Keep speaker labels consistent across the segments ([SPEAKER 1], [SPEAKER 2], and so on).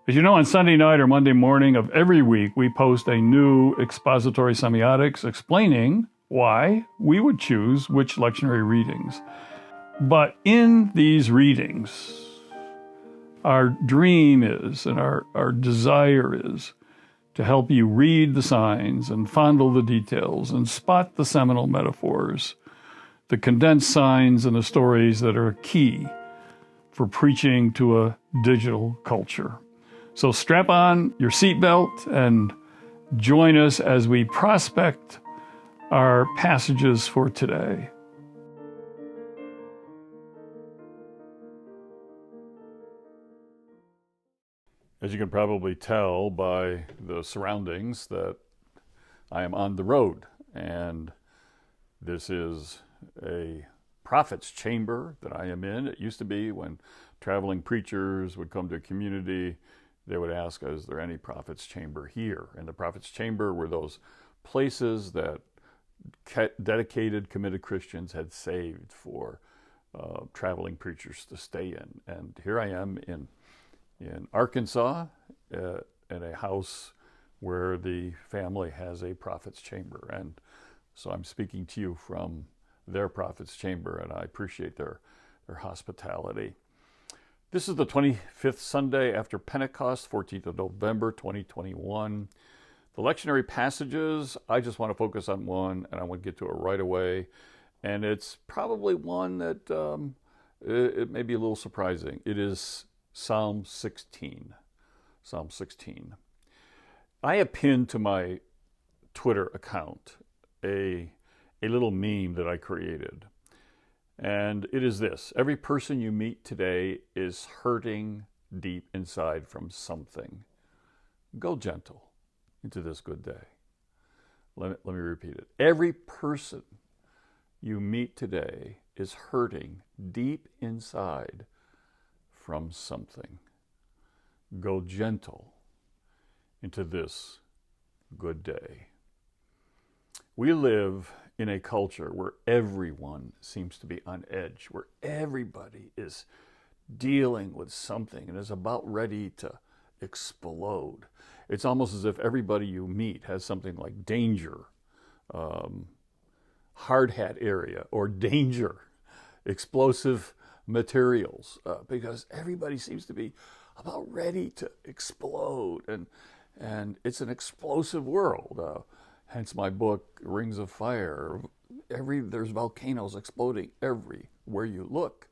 [SPEAKER 1] As you know, on Sunday night or Monday morning of every week, we post a new expository semiotics explaining why we would choose which lectionary readings. But in these readings, our dream is, and our desire is, to help you read the signs and fondle the details and spot the seminal metaphors, the condensed signs and the stories that are key for preaching to a digital culture. So strap on your seatbelt and join us as we prospect our passages for today. As you can probably tell by the surroundings that I am on the road, and this is a prophet's chamber that I am in. It used to be when traveling preachers would come to a community, they would ask, is there any prophet's chamber here? And the prophet's chamber were those places that dedicated, committed Christians had saved for traveling preachers to stay in. And here I am in Arkansas at a house where the family has a prophet's chamber. And so I'm speaking to you from their prophet's chamber, and I appreciate their hospitality. This is the 25th Sunday after Pentecost, 14th of November, 2021. The lectionary passages, I just want to focus on one, and I want to get to it right away. And it's probably one that it may be a little surprising. It is Psalm 16. Psalm 16. I have pinned to my Twitter account a little meme that I created. And it is this: every person you meet today is hurting deep inside from something. Go gentle into this good day. Let me repeat it. Every person you meet today is hurting deep inside from something. Go gentle into this good day. We live in a culture where everyone seems to be on edge, where everybody is dealing with something and is about ready to explode. It's almost as if everybody you meet has something like danger, hard hat area, or danger, explosive materials, because everybody seems to be about ready to explode, and it's an explosive world. Hence my book, Rings of Fire. There's volcanoes exploding everywhere you look.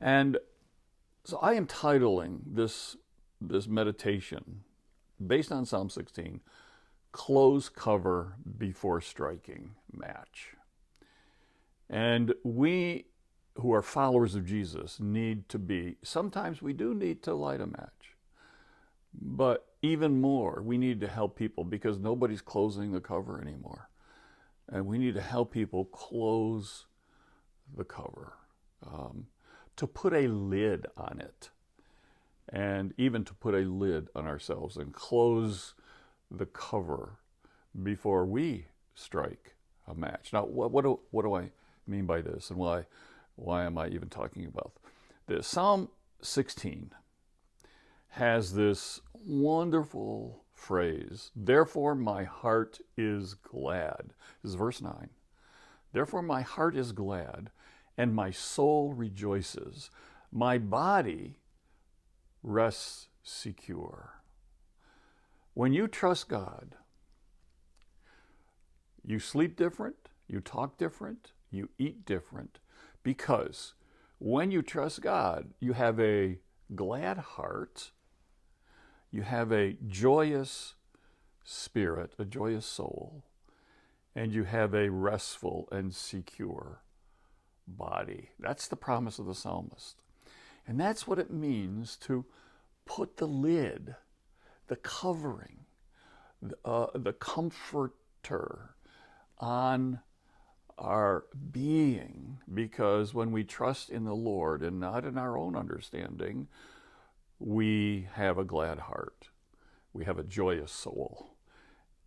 [SPEAKER 1] And so I am titling this meditation, based on Psalm 16, Close Cover Before Striking Match. And we who are followers of Jesus sometimes we do need to light a match. But even more, we need to help people, because nobody's closing the cover anymore. And we need to help people close the cover, to put a lid on it, and even to put a lid on ourselves and close the cover before we strike a match. Now, what do I mean by this, and why am I even talking about this? Psalm 16 has this wonderful phrase, therefore my heart is glad. This is verse 9. Therefore my heart is glad, and my soul rejoices. My body rests secure. When you trust God, you sleep different, you talk different, you eat different, because when you trust God, you have a glad heart, you have a joyous spirit, a joyous soul, and you have a restful and secure body. That's the promise of the psalmist. And that's what it means to put the lid, the covering, the comforter on our being, because when we trust in the Lord and not in our own understanding, we have a glad heart, we have a joyous soul,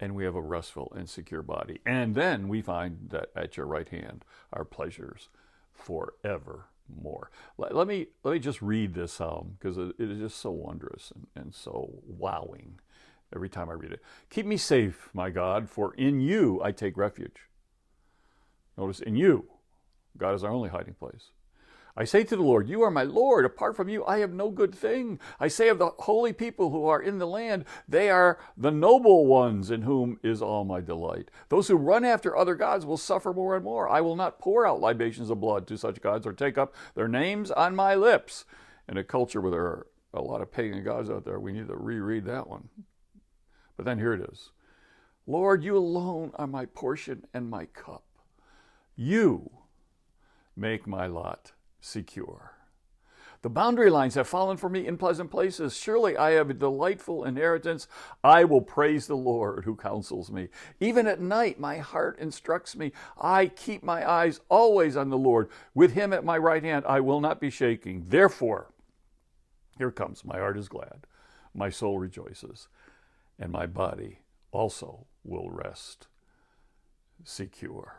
[SPEAKER 1] and we have a restful and secure body. And then we find that at your right hand are pleasures forevermore. more. Let me just read this psalm, because it is just so wondrous and so wowing every time I read it. Keep me safe, my God, for in you I take refuge. Notice, in you. God is our only hiding place. I say to the Lord, you are my Lord. Apart from you, I have no good thing. I say of the holy people who are in the land, they are the noble ones in whom is all my delight. Those who run after other gods will suffer more and more. I will not pour out libations of blood to such gods or take up their names on my lips. In a culture where there are a lot of pagan gods out there, we need to reread that one. But then here it is. Lord, you alone are my portion and my cup. You make my lot secure. The boundary lines have fallen for me in pleasant places. Surely I have a delightful inheritance. I will praise the Lord who counsels me. Even at night, my heart instructs me. I keep my eyes always on the Lord. With him at my right hand, I will not be shaking. Therefore, here it comes. My heart is glad. My soul rejoices. And my body also will rest secure.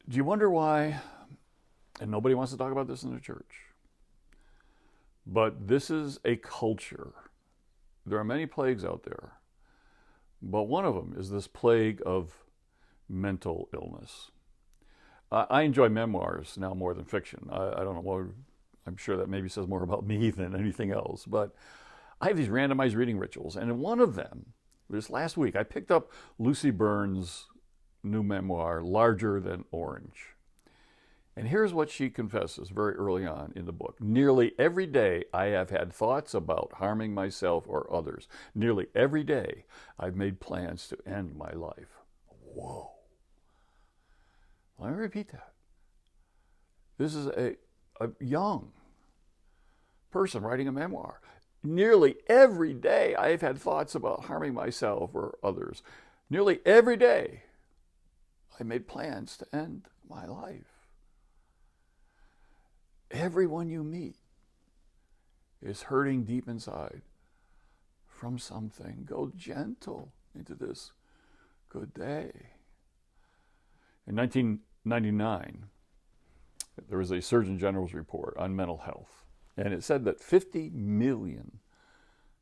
[SPEAKER 1] Do you wonder why, and nobody wants to talk about this in the church, but this is a culture. There are many plagues out there, but one of them is this plague of mental illness. I enjoy memoirs now more than fiction. I don't know what, I'm sure that maybe says more about me than anything else, but I have these randomized reading rituals, and in one of them, this last week, I picked up Lucy Burns' new memoir, Larger Than Orange. And here's what she confesses very early on in the book. Nearly every day I have had thoughts about harming myself or others. Nearly every day I've made plans to end my life. Whoa. Let me repeat that. This is a young person writing a memoir. Nearly every day I have had thoughts about harming myself or others. Nearly every day I made plans to end my life. Everyone you meet is hurting deep inside from something. Go gentle into this good day. In 1999, there was a Surgeon General's report on mental health, and it said that 50 million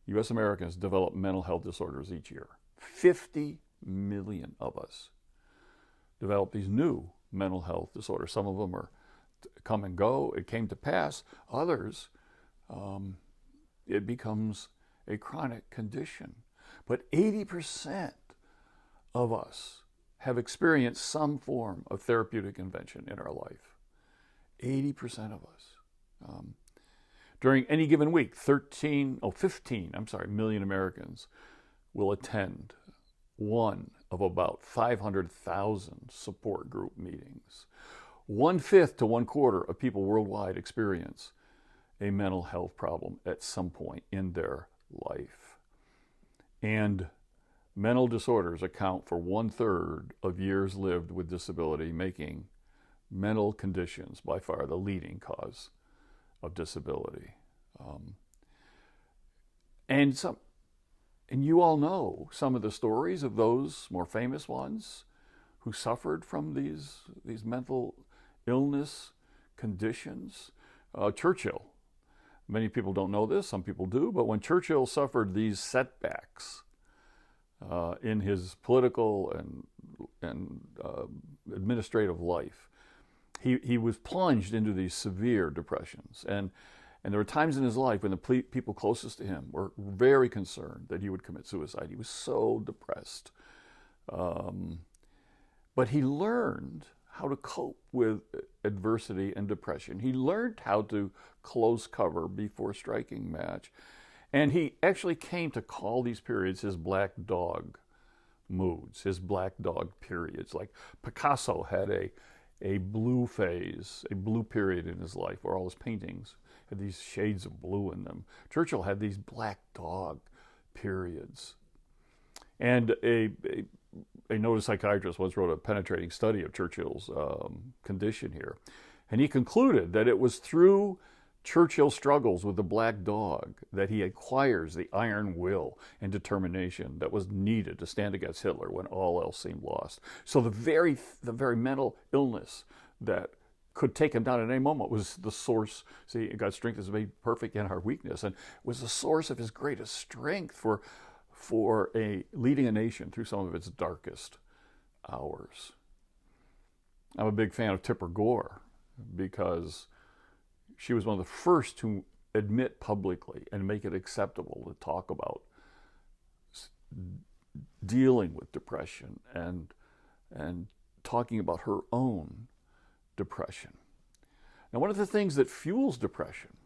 [SPEAKER 1] U.S. Americans develop mental health disorders each year. 50 million of us develop these new mental health disorders. Some of them are come and go. It came to pass. Others, it becomes a chronic condition. But 80% of us have experienced some form of therapeutic intervention in our life. 80% of us. During any given week, 15 million Americans will attend one of about 500,000 support group meetings. 1/5 to 1/4 of people worldwide experience a mental health problem at some point in their life. And mental disorders account for 1/3 of years lived with disability, making mental conditions by far the leading cause of disability. And you all know some of the stories of those more famous ones who suffered from these mental illness conditions. Churchill. Many people don't know this, some people do, but when Churchill suffered these setbacks in his political and administrative life, he was plunged into these severe depressions. And there were times in his life when the people closest to him were very concerned that he would commit suicide. He was so depressed. But he learned how to cope with adversity and depression. He learned how to close cover before striking match. And he actually came to call these periods his black dog moods, his black dog periods. Like Picasso had a blue phase, a blue period in his life where all his paintings had these shades of blue in them. Churchill had these black dog periods. And a noted psychiatrist once wrote a penetrating study of Churchill's condition here. And he concluded that it was through Churchill's struggles with the black dog that he acquires the iron will and determination that was needed to stand against Hitler when all else seemed lost. So the very mental illness that could take him down at any moment, was the source. See, God's strength is made perfect in our weakness, and was the source of his greatest strength for leading a nation through some of its darkest hours. I'm a big fan of Tipper Gore because she was one of the first to admit publicly and make it acceptable to talk about dealing with depression and talking about her own depression. Now, one of the things that fuels depression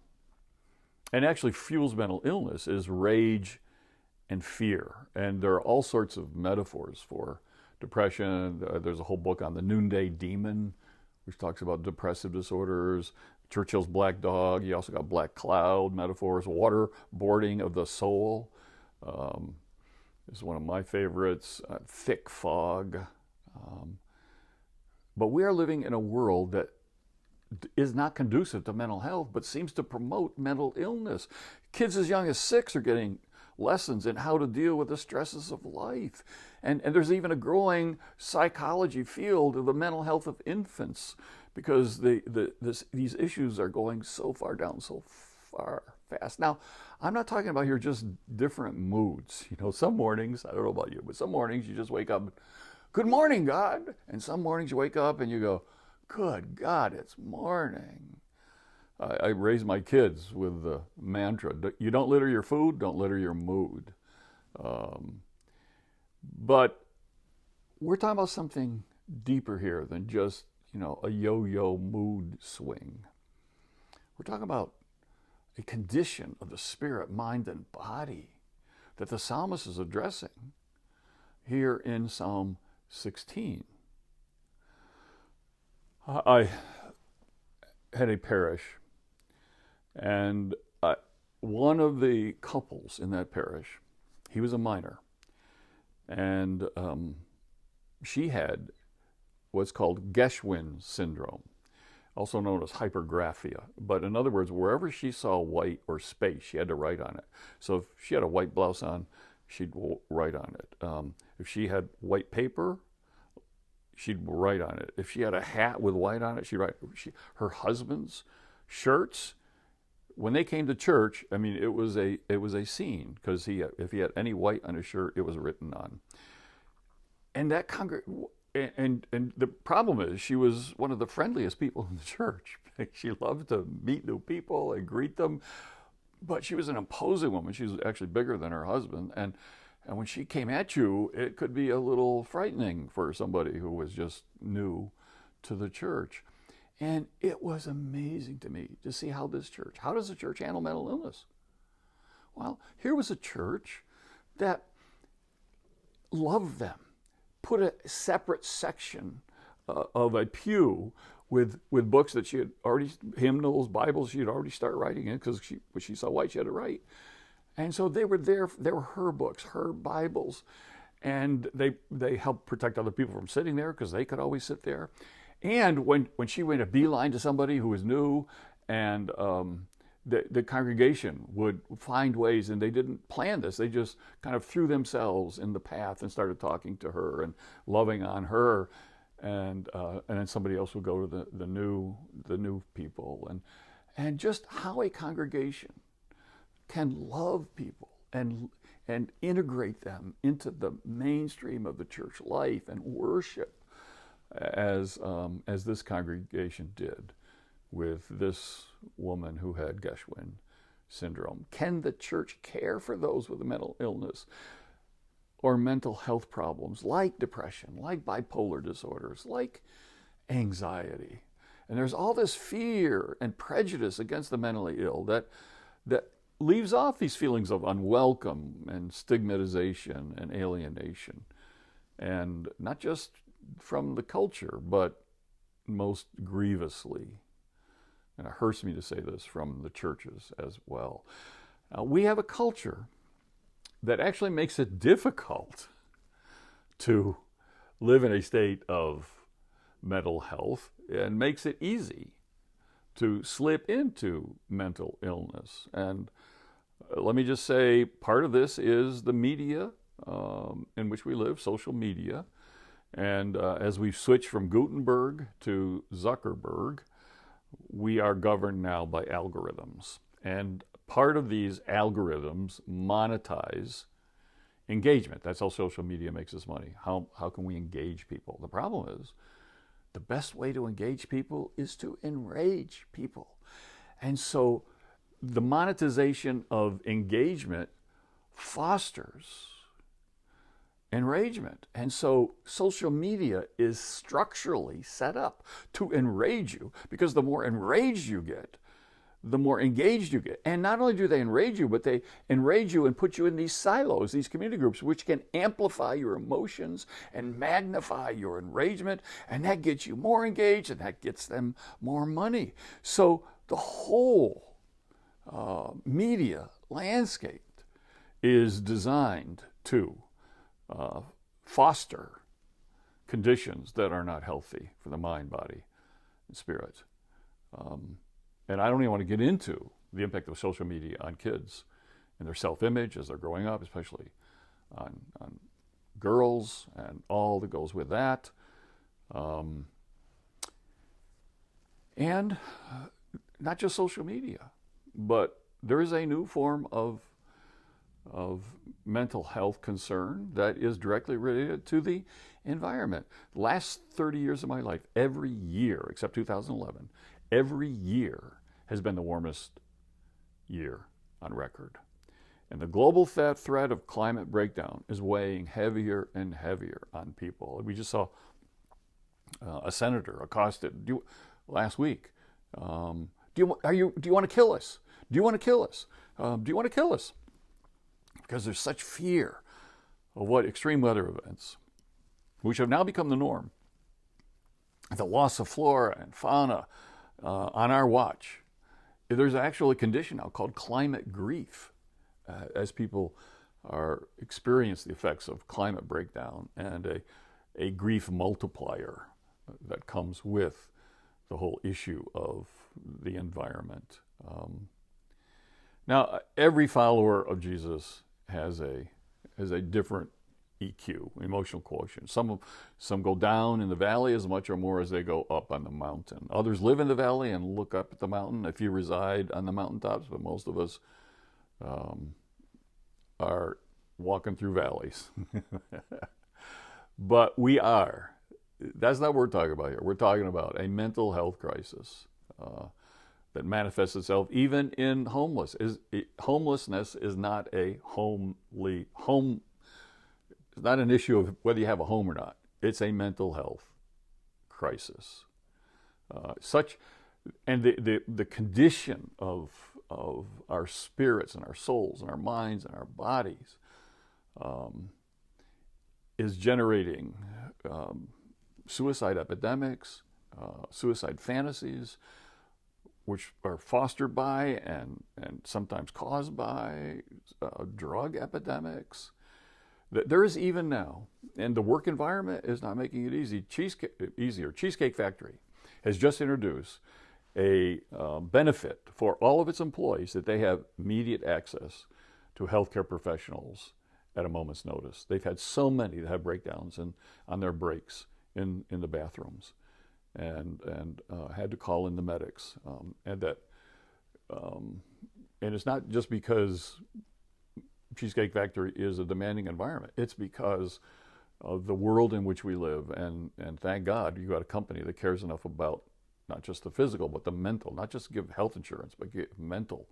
[SPEAKER 1] and actually fuels mental illness is rage and fear. And there are all sorts of metaphors for depression. There's a whole book on the noonday demon, which talks about depressive disorders. Churchill's Black Dog. You also got black cloud metaphors. Waterboarding of the soul is one of my favorites. Thick fog. But we are living in a world that is not conducive to mental health, but seems to promote mental illness. Kids as young as 6 are getting lessons in how to deal with the stresses of life. And there's even a growing psychology field of the mental health of infants, because these issues are going so far down so far fast. Now, I'm not talking about here just different moods. You know, some mornings, I don't know about you, but some mornings you just wake up, good morning, God. And some mornings you wake up and you go, good God, it's morning. I raise my kids with the mantra, you don't litter your food, don't litter your mood. But we're talking about something deeper here than just, a yo-yo mood swing. We're talking about a condition of the spirit, mind, and body that the psalmist is addressing here in Psalm 16. I had a parish, and one of the couples in that parish, he was a minor, and she had what's called Geschwin syndrome, also known as hypergraphia. But in other words, wherever she saw white or space, she had to write on it. So if she had a white blouse on, she'd write on it. If she had white paper, she'd write on it. If she had a hat with white on it, she'd write. Her husband's shirts, when they came to church, I mean, it was a scene, because if he had any white on his shirt, it was written on. And that and the problem is, she was one of the friendliest people in the church. She loved to meet new people and greet them, but she was an imposing woman. She was actually bigger than her husband, and when she came at you, it could be a little frightening for somebody who was just new to the church. And it was amazing to me to see how does the church handle mental illness? Well, here was a church that loved them, put a separate section of a pew with books that she had already, hymnals, Bibles she had already started writing in, because when she saw white, she had to write. And so they were there. They were her books, her Bibles, and they helped protect other people from sitting there, because they could always sit there. And when she went a beeline to somebody who was new, and the congregation would find ways, and they didn't plan this. They just kind of threw themselves in the path and started talking to her and loving on her, and then somebody else would go to the new people, and just how a congregation can love people and integrate them into the mainstream of the church life and worship, as this congregation did with this woman who had Geschwin syndrome. Can the church care for those with a mental illness or mental health problems like depression, like bipolar disorders, like anxiety? And there's all this fear and prejudice against the mentally ill that leaves off these feelings of unwelcome and stigmatization and alienation, and not just from the culture, but most grievously, and it hurts me to say this, from the churches as well. We have a culture that actually makes it difficult to live in a state of mental health, and makes it easy to slip into mental illness. And let me just say, part of this is the media in which we live, social media, And as we switch from Gutenberg to Zuckerberg, we are governed now by algorithms. And part of these algorithms monetize engagement. That's how social media makes us money. How can we engage people? The problem is the best way to engage people is to enrage people. And so the monetization of engagement fosters enragement. And so social media is structurally set up to enrage you, because the more enraged you get, the more engaged you get. And not only do they enrage you, but they enrage you and put you in these silos, these community groups, which can amplify your emotions and magnify your enragement. And that gets you more engaged, and that gets them more money. So the whole media landscape is designed to foster conditions that are not healthy for the mind, body, and spirit. And I don't even want to get into the impact of social media on kids and their self-image as they're growing up, especially on girls and all that goes with that. And not just social media, but there is a new form of mental health concern that is directly related to the environment. The last 30 years of my life, every year, except 2011, every year has been the warmest year on record. And the global threat of climate breakdown is weighing heavier and heavier on people. We just saw a senator accosted last week. Do you want to kill us? Do you want to kill us? Do you want to kill us? Because there's such fear of what extreme weather events, which have now become the norm, the loss of flora and fauna on our watch. There's actually a condition now called climate grief, as people are experience the effects of climate breakdown, and a grief multiplier that comes with the whole issue of the environment. Now, every follower of Jesus has a different EQ, emotional quotient. Some go down in the valley as much or more as they go up on the mountain. Others live in the valley and look up at the mountain if you reside on the mountaintops, but most of us are walking through valleys. But that's not what we're talking about here. We're talking about a mental health crisis that manifests itself even in homelessness is not it's not an issue of whether you have a home or not. It's a mental health crisis. And the condition of our spirits and our souls and our minds and our bodies is generating suicide epidemics, suicide fantasies, which are fostered by and sometimes caused by drug epidemics. There is even now, and the work environment is not making it easier. Cheesecake Factory has just introduced a benefit for all of its employees that they have immediate access to healthcare professionals at a moment's notice. They've had so many that have breakdowns on their breaks in the bathrooms, and had to call in the medics, and it's not just because Cheesecake Factory is a demanding environment. It's because of the world in which we live, and thank God you got a company that cares enough about not just the physical but the mental, not just give health insurance but give mental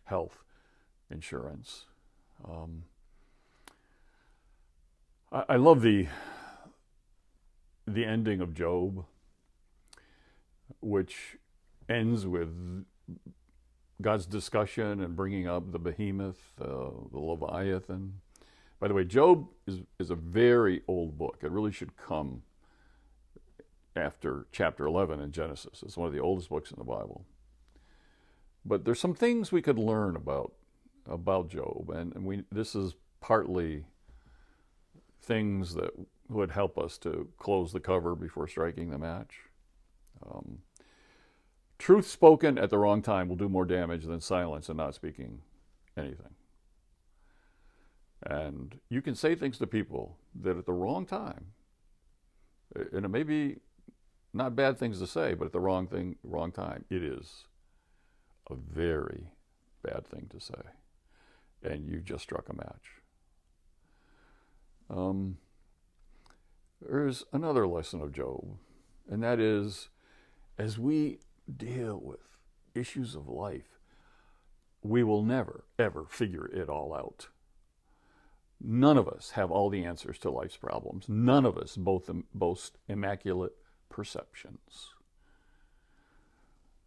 [SPEAKER 1] health insurance. I love the ending of Job, which ends with God's discussion and bringing up the behemoth, the Leviathan. By the way, Job is a very old book. It really should come after chapter 11 in Genesis. It's one of the oldest books in the Bible. But there's some things we could learn about Job, and this is partly things that would help us to close the cover before striking the match. Truth spoken at the wrong time will do more damage than silence and not speaking anything. And you can say things to people that at the wrong time And it may be not bad things to say, but at the wrong time, it is a very bad thing to say. And you just struck a match. There's another lesson of Job, and that is, as we deal with issues of life, we will never, ever figure it all out. None of us have all the answers to life's problems. None of us boast immaculate perceptions.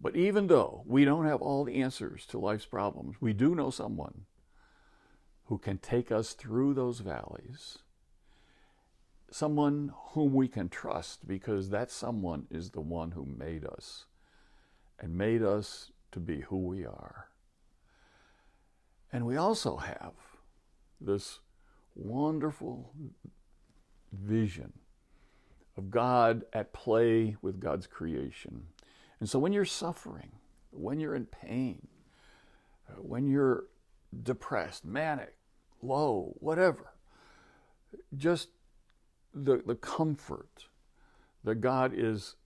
[SPEAKER 1] But even though we don't have all the answers to life's problems, we do know someone who can take us through those valleys, someone whom we can trust, because that someone is the one who made us and made us to be who we are. And we also have this wonderful vision of God at play with God's creation. And so when you're suffering, when you're in pain, when you're depressed, manic, low, whatever, just the comfort that God is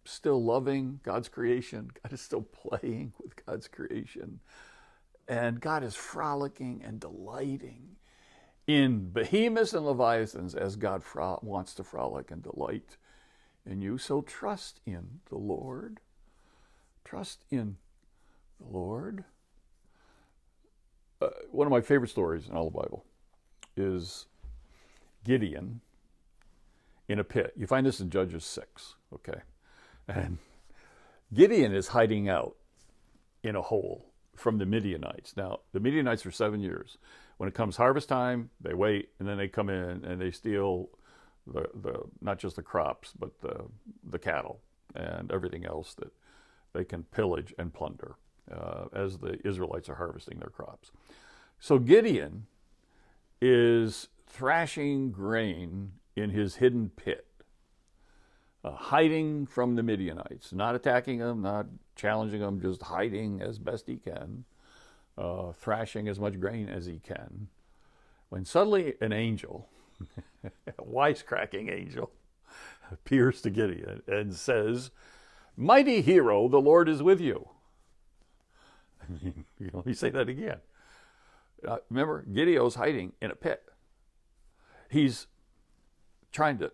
[SPEAKER 1] still loving God's creation, God is still playing with God's creation, and God is frolicking and delighting in behemoths and leviathans as God wants to frolic and delight in you. So trust in the Lord. Trust in the Lord. One of my favorite stories in all the Bible is Gideon in a pit. You find this in Judges 6, okay? And Gideon is hiding out in a hole from the Midianites. Now, the Midianites for 7 years. When it comes harvest time, they wait, and then they come in and they steal the not just the crops, but the cattle and everything else that they can pillage and plunder as the Israelites are harvesting their crops. So Gideon is thrashing grain in his hidden pit, hiding from the Midianites, not attacking them, not challenging them, just hiding as best he can, thrashing as much grain as he can, when suddenly an angel, a wisecracking angel, appears to Gideon and says, "Mighty hero, the Lord is with you." I mean, let me say that again. Remember, Gideon's hiding in a pit. He's trying to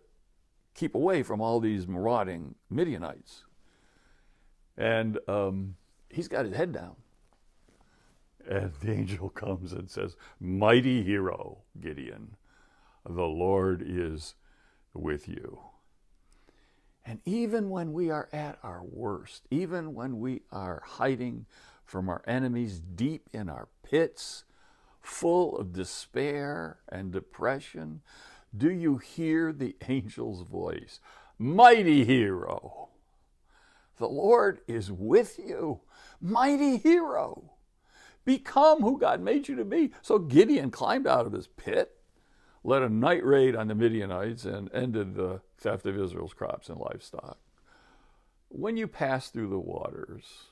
[SPEAKER 1] keep away from all these marauding Midianites. And he's got his head down. And the angel comes and says, "Mighty hero, Gideon, the Lord is with you." And even when we are at our worst, even when we are hiding from our enemies deep in our pits, full of despair and depression, do you hear the angel's voice? "Mighty hero, the Lord is with you." Mighty hero. Become who God made you to be. So Gideon climbed out of his pit, led a night raid on the Midianites, and ended the theft of Israel's crops and livestock. When you pass through the waters,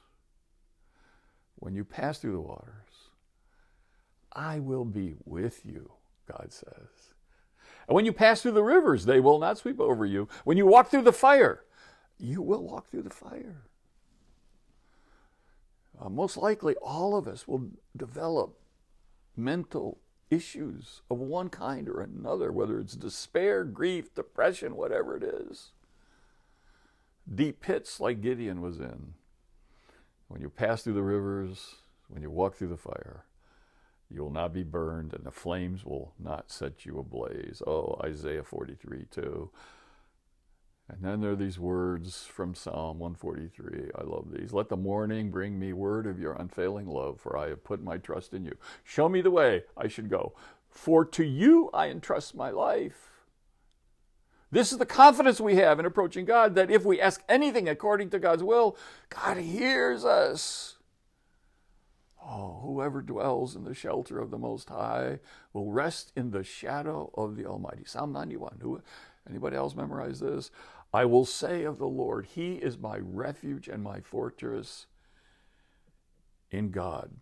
[SPEAKER 1] I will be with you, God says. And when you pass through the rivers, they will not sweep over you. When you walk through the fire, you will walk through the fire. Most likely, all of us will develop mental issues of one kind or another, whether it's despair, grief, depression, whatever it is. Deep pits like Gideon was in. When you pass through the rivers, when you walk through the fire, you will not be burned, and the flames will not set you ablaze. Oh, Isaiah 43:2. And then there are these words from Psalm 143. I love these. "Let the morning bring me word of your unfailing love, for I have put my trust in you. Show me the way I should go, for to you I entrust my life." This is the confidence we have in approaching God, that if we ask anything according to God's will, God hears us. Oh, whoever dwells in the shelter of the Most High will rest in the shadow of the Almighty. Psalm 91. Anybody else memorize this? "I will say of the Lord, He is my refuge and my fortress. In God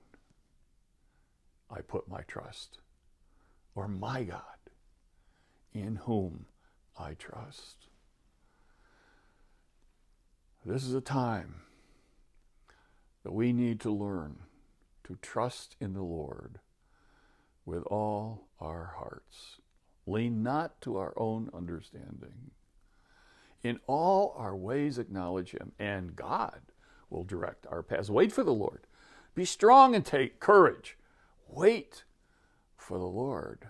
[SPEAKER 1] I put my trust." Or, "My God, in whom I trust." This is a time that we need to learn to trust in the Lord with all our hearts. Lean not to our own understanding. In all our ways acknowledge him, and God will direct our paths. Wait for the Lord. Be strong and take courage. Wait for the Lord.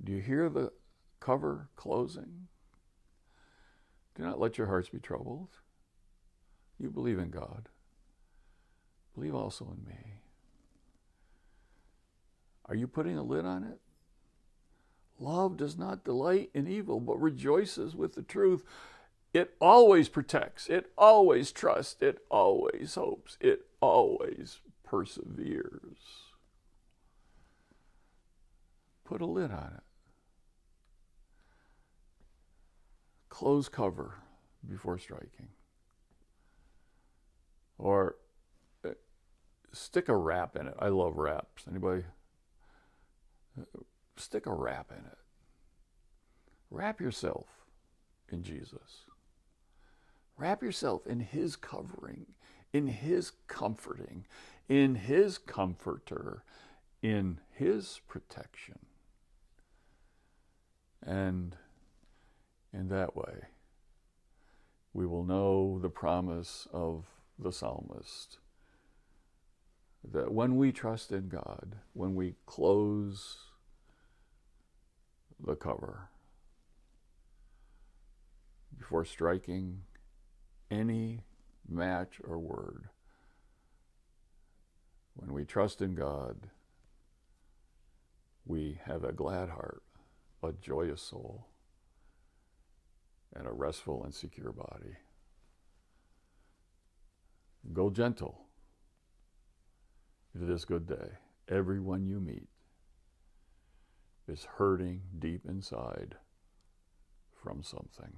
[SPEAKER 1] Do you hear the cover closing? Do not let your hearts be troubled. You believe in God. Believe also in me. Are you putting a lid on it? Love does not delight in evil, but rejoices with the truth. It always protects. It always trusts. It always hopes. It always perseveres. Put a lid on it. Close cover before striking. Or stick a wrap in it. I love wraps. Anybody? Stick a wrap in it. Wrap yourself in Jesus. Wrap yourself in his covering, in his comforting, in his comforter, in his protection. And in that way, we will know the promise of the psalmist that when we trust in God, when we close the cover before striking any match or word, when we trust in God, we have a glad heart, a joyous soul, and a restful and secure body. Go gentle into this good day. Everyone you meet is hurting deep inside from something.